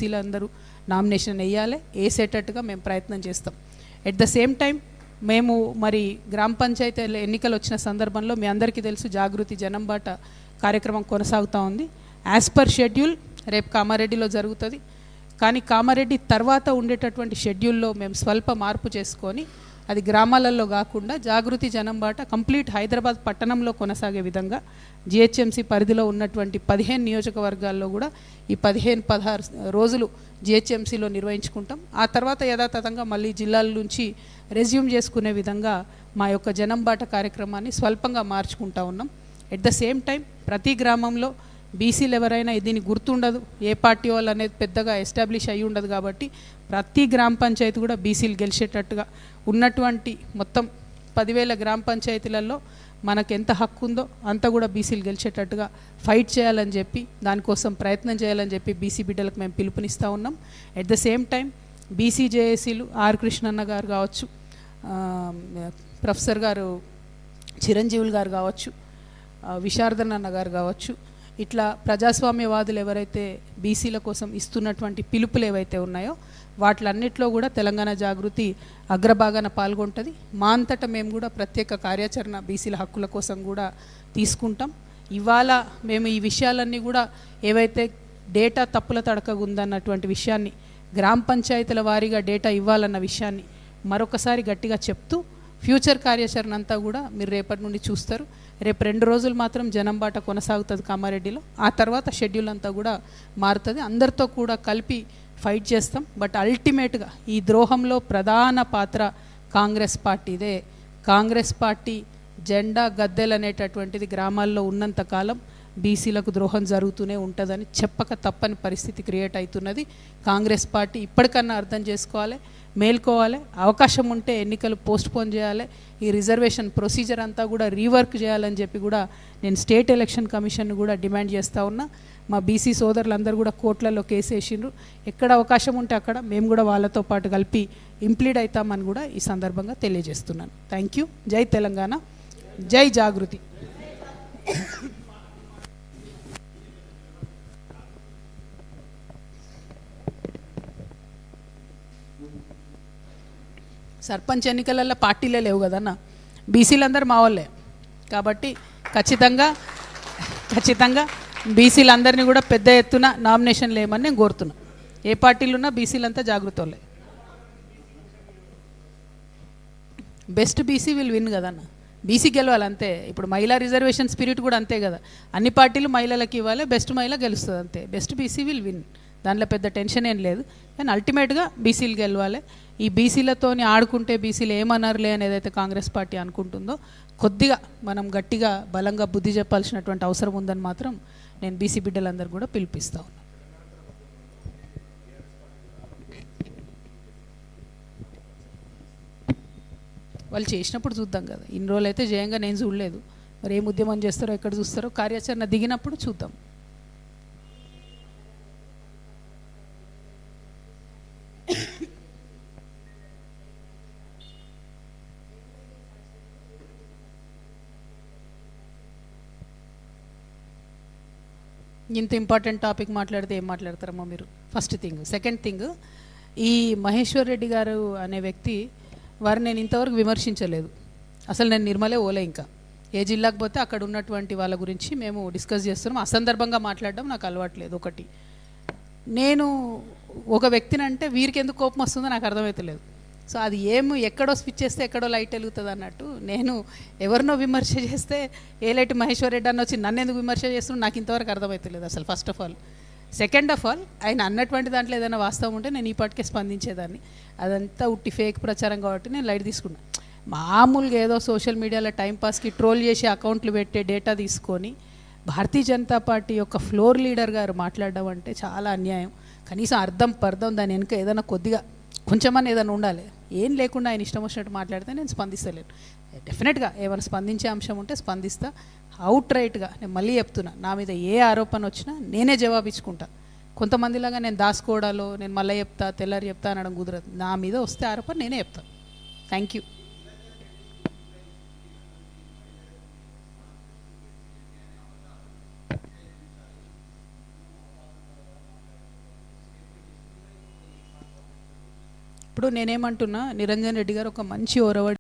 బీసీలు అందరూ నామినేషన్ వేయాలి, వేసేటట్టుగా మేము ప్రయత్నం చేస్తాం. ఎట్ ద సేమ్ టైం మేము మరి గ్రామ పంచాయతీ ఎన్నికలు వచ్చిన సందర్భంలో మీ అందరికీ తెలుసు జాగృతి జనంబాట కార్యక్రమం కొనసాగుతూ ఉంది. యాజ్ పర్ షెడ్యూల్ రేపు కామారెడ్డిలో జరుగుతుంది. కానీ కామారెడ్డి తర్వాత ఉండేటటువంటి షెడ్యూల్లో మేము స్వల్ప మార్పు చేసుకొని అది గ్రామాలలో కాకుండా జాగృతి జనంబాట కంప్లీట్ హైదరాబాద్ పట్టణంలో కొనసాగే విధంగా జిహెచ్ఎంసీ పరిధిలో ఉన్నటువంటి 15 నియోజకవర్గాల్లో కూడా ఈ 15-16 రోజులు జిహెచ్ఎంసీలో నిర్వహించుకుంటాం. ఆ తర్వాత యథాతథంగా మళ్ళీ జిల్లాల నుంచి రెజ్యూమ్ చేసుకునే విధంగా మా యొక్క జనంబాట కార్యక్రమాన్ని స్వల్పంగా మార్చుకుంటా ఉన్నాం. ఎట్ ద సేమ్ టైం ప్రతి గ్రామంలో బీసీలు ఎవరైనా దీన్ని గుర్తుండదు, ఏ పార్టీ వాళ్ళు అనేది పెద్దగా ఎస్టాబ్లిష్ అయ్యి ఉండదు. కాబట్టి ప్రతి గ్రామ పంచాయతీ కూడా బీసీలు గెలిచేటట్టుగా ఉన్నటువంటి మొత్తం 10,000 గ్రామ పంచాయతీలలో మనకు ఎంత హక్కు ఉందో అంత కూడా బీసీలు గెలిచేటట్టుగా ఫైట్ చేయాలని చెప్పి దానికోసం ప్రయత్నం చేయాలని చెప్పి బీసీ బిడ్డలకు మేము పిలుపునిస్తూ ఉన్నాం. At the same time BC జేఏసీలు ఆర్ కృష్ణన్న గారు కావచ్చు, ప్రొఫెసర్ గారు చిరంజీవులు గారు కావచ్చు, విశారదన్ అన్న గారు కావచ్చు, ఇట్లా ప్రజాస్వామ్యవాదులు ఎవరైతే బీసీల కోసం ఇస్తున్నటువంటి పిలుపులు ఏవైతే ఉన్నాయో వాటిలన్నిట్లో కూడా తెలంగాణ జాగృతి అగ్రభాగాన పాల్గొంటుంది. మా అంతటా మేము కూడా ప్రత్యేక కార్యాచరణ బీసీల హక్కుల కోసం కూడా తీసుకుంటాం. ఇవాళ మేము ఈ విషయాలన్నీ కూడా ఏవైతే డేటా తప్పుల తడకగా ఉందన్నటువంటి విషయాన్ని, గ్రామ పంచాయతీల వారీగా డేటా ఇవ్వాలన్న విషయాన్ని మరొకసారి గట్టిగా చెప్తూ ఫ్యూచర్ కార్యాచరణ అంతా కూడా మీరు రేపటి నుండి చూస్తారు. రేపు 2 రోజులు మాత్రం జనంబాట కొనసాగుతుంది కామారెడ్డిలో. ఆ తర్వాత షెడ్యూల్ అంతా కూడా మారుతుంది. అందరితో కూడా కలిపి ఫైట్ చేస్తాం. బట్ అల్టిమేట్గా ఈ ద్రోహంలో ప్రధాన పాత్ర కాంగ్రెస్ పార్టీదే. కాంగ్రెస్ పార్టీ జెండా గద్దెలు అనేటటువంటిది గ్రామాల్లో ఉన్నంతకాలం బీసీలకు ద్రోహం జరుగుతూనే ఉంటుందని చెప్పక తప్పని పరిస్థితి క్రియేట్ అవుతున్నది. కాంగ్రెస్ పార్టీ ఇప్పటికన్నా అర్థం చేసుకోవాలి, మేల్కోవాలి. అవకాశం ఉంటే ఎన్నికలు పోస్ట్పోన్ చేయాలి. ఈ రిజర్వేషన్ ప్రొసీజర్ అంతా కూడా రీవర్క్ చేయాలని చెప్పి కూడా నేను స్టేట్ ఎలక్షన్ కమిషన్ కూడా డిమాండ్ చేస్తూ ఉన్నా. మా బీసీ సోదరులందరూ కూడా కోర్టులలో కేసు వేసిండ్రు. ఎక్కడ అవకాశం ఉంటే అక్కడ మేము కూడా వాళ్ళతో పాటు కలిపి ఇంప్లీడ్ అవుతామని కూడా ఈ సందర్భంగా తెలియజేస్తున్నాను. Thank you. జై తెలంగాణ, జై జాగృతి. సర్పంచ్ ఎన్నికలలో పార్టీలే లేవు కదన్న, బీసీలందరూ మా వాళ్ళే. కాబట్టి ఖచ్చితంగా బీసీలందరినీ కూడా పెద్ద ఎత్తున నామినేషన్లు వేయమని నేను కోరుతున్నా. ఏ పార్టీలు ఉన్నా బీసీలంతా జాగృత వాళ్ళే. బెస్ట్ బీసీ విల్ విన్ కదన్న, బీసీ గెలవాలి అంతే. ఇప్పుడు మహిళా రిజర్వేషన్ స్పిరిట్ కూడా అంతే కదా, అన్ని పార్టీలు మహిళలకు ఇవ్వాలి, బెస్ట్ మహిళ గెలుస్తుంది అంతే. బెస్ట్ బీసీ విల్ విన్, దానిలో పెద్ద టెన్షన్ ఏం లేదు. కానీ అల్టిమేట్గా బీసీలు గెలవాలి. ఈ బీసీలతోని ఆడుకుంటే బీసీలు ఏమన్నారులే అని ఏదైతే కాంగ్రెస్ పార్టీ అనుకుంటుందో కొద్దిగా మనం గట్టిగా బలంగా బుద్ధి చెప్పాల్సినటువంటి అవసరం ఉందని మాత్రం నేను బీసీ బిడ్డలందరూ కూడా పిలిపిస్తా ఉన్నాను. వాళ్ళు చేసినప్పుడు చూద్దాం కదా, ఇన్ని రోజులు అయితే జయంగా నేను చూడలేదు. మరి ఏం ఉద్యమం చేస్తారో ఎక్కడ చూస్తారో, కార్యాచరణ దిగినప్పుడు చూద్దాం. ఇంత ఇంపార్టెంట్ టాపిక్ మాట్లాడితే ఏం మాట్లాడతారమ్మా మీరు? First thing. సెకండ్ థింగ్, ఈ మహేశ్వర్ రెడ్డి గారు అనే వ్యక్తి వారిని నేను ఇంతవరకు విమర్శించలేదు. అసలు నేను నిర్మలే ఓలే. ఇంకా ఏ జిల్లాకు పోతే అక్కడ ఉన్నటువంటి వాళ్ళ గురించి మేము డిస్కస్ చేస్తున్నాం. అసందర్భంగా మాట్లాడడం నాకు అలవాట్లేదు. ఒకటి, నేను ఒక వ్యక్తిని అంటే వీరికి ఎందుకు కోపం వస్తుందో నాకు అర్థమవుతలేదు. సో అది ఎక్కడో స్విచ్ చేస్తే ఎక్కడో లైట్ వెలుగుతుంది అన్నట్టు, నేను ఎవరినో విమర్శ చేస్తే ఏ లైట్ మహేశ్వర్ రెడ్డి అన్న వచ్చి నన్ను ఎందుకు విమర్శ చేస్తున్నా నాకు ఇంతవరకు అర్థమవుతలేదు అసలు, first of all. Second of all, ఆయన అన్నటువంటి దాంట్లో ఏదైనా వాస్తవం ఉంటే నేను ఈ పాటికే స్పందించేదాన్ని. అదంతా ఉట్టి ఫేక్ ప్రచారం కాబట్టి నేను లైట్ తీసుకున్నాను. మామూలుగా ఏదో సోషల్ మీడియాలో టైంపాస్కి ట్రోల్ చేసి అకౌంట్లు పెట్టే డేటా తీసుకొని భారతీయ జనతా పార్టీ యొక్క ఫ్లోర్ లీడర్ గారు మాట్లాడడం అంటే చాలా అన్యాయం. కనీసం అర్థం పర్థం దాని వెనుక ఏదైనా కొద్దిగా కొంచెమని ఏదైనా ఉండాలి. ఏం లేకుండా ఆయన ఇష్టం వచ్చినట్టు మాట్లాడితే నేను స్పందిస్తలేను. డెఫినెట్గా ఏమైనా స్పందించే అంశం ఉంటే స్పందిస్తా. అవుట్ రైట్గా నేను మళ్ళీ చెప్తున్నా, నా మీద ఏ ఆరోపణ వచ్చినా నేనే జవాబిచ్చుకుంటా. కొంతమందిలాగా నేను దాచుకోవడాలో నేను మళ్ళీ చెప్తా తెల్లారి చెప్తా అనడం కుదరదు. నా మీద వస్తే ఆరోపణ నేనే చెప్తాను. Thank you. ఇప్పుడు నేనేమంటున్నా, నిరంజన్ రెడ్డి గారు ఒక మంచి ఒరవడి